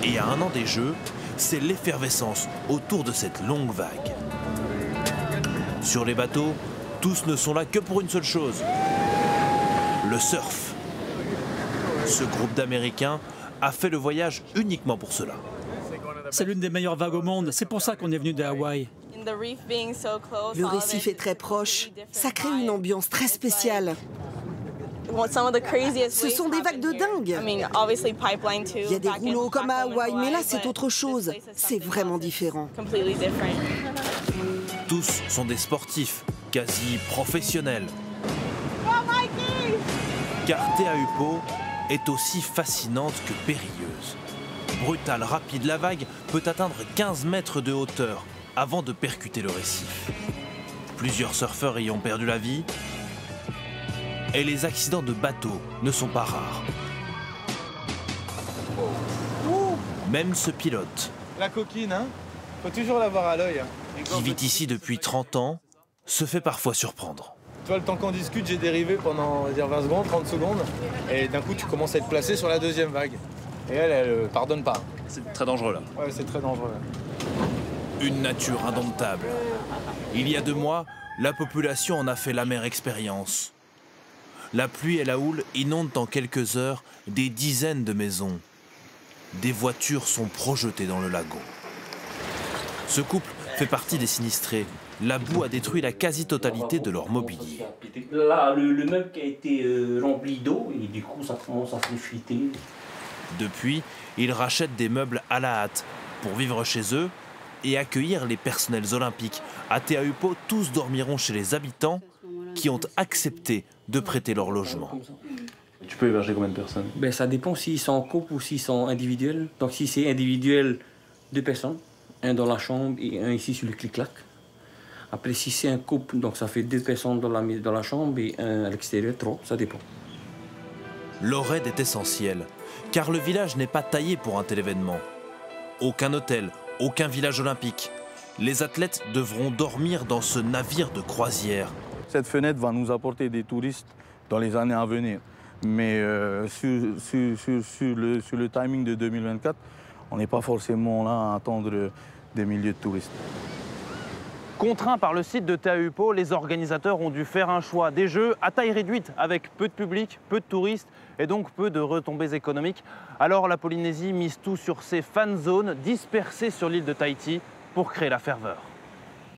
Et à un an des Jeux, c'est l'effervescence autour de cette longue vague. Sur les bateaux, tous ne sont là que pour une seule chose, le surf. Ce groupe d'Américains a fait le voyage uniquement pour cela. C'est l'une des meilleures vagues au monde, c'est pour ça qu'on est venu de Hawaï. Le récif est très proche, ça crée une ambiance très spéciale. Ce sont des vagues de dingue. Il y a des rouleaux comme à Hawaï, mais là c'est autre chose. C'est vraiment différent. Tous sont des sportifs, quasi professionnels. Car Teahupo'o est aussi fascinante que périlleuse. Brutale, rapide, la vague peut atteindre 15 mètres de hauteur avant de percuter le récif. Plusieurs surfeurs y ont perdu la vie et les accidents de bateau ne sont pas rares. Même ce pilote, la coquine, hein, faut toujours l'avoir à l'œil. Qui vit ici depuis 30 ans, se fait parfois surprendre. Tu vois, le temps qu'on discute, j'ai dérivé pendant, on va dire, 20 secondes, 30 secondes. Et d'un coup, tu commences à être placé sur la deuxième vague. Et elle pardonne pas. C'est très dangereux, là. Ouais, c'est très dangereux. Une nature indomptable. Il y a 2 mois, la population en a fait l'amère expérience. La pluie et la houle inondent en quelques heures des dizaines de maisons. Des voitures sont projetées dans le lagon. Ce couple fait partie des sinistrés. La boue a détruit la quasi-totalité de leur mobilier. Là, le meuble qui a été rempli d'eau, et du coup, ça commence à s'effriter. Depuis, ils rachètent des meubles à la hâte pour vivre chez eux et accueillir les personnels olympiques. À Teahupo'o, tous dormiront chez les habitants qui ont accepté de prêter leur logement. Tu peux héberger combien de personnes? Ben, ça dépend s'ils sont en couple ou s'ils sont individuels. Donc si c'est individuel, 2 personnes, un dans la chambre et un ici sur le clic-clac. Après, si c'est un couple, donc ça fait 2 personnes dans la chambre et un à l'extérieur, 3, ça dépend. Leur aide est essentielle, car le village n'est pas taillé pour un tel événement. Aucun hôtel, aucun village olympique. Les athlètes devront dormir dans ce navire de croisière. Cette fenêtre va nous apporter des touristes dans les années à venir. Mais sur le timing de 2024, on n'est pas forcément là à attendre des milliers de touristes. Contraints par le site de Teahupo'o, les organisateurs ont dû faire un choix. Des jeux à taille réduite, avec peu de public, peu de touristes et donc peu de retombées économiques. Alors la Polynésie mise tout sur ses fan zones dispersées sur l'île de Tahiti pour créer la ferveur.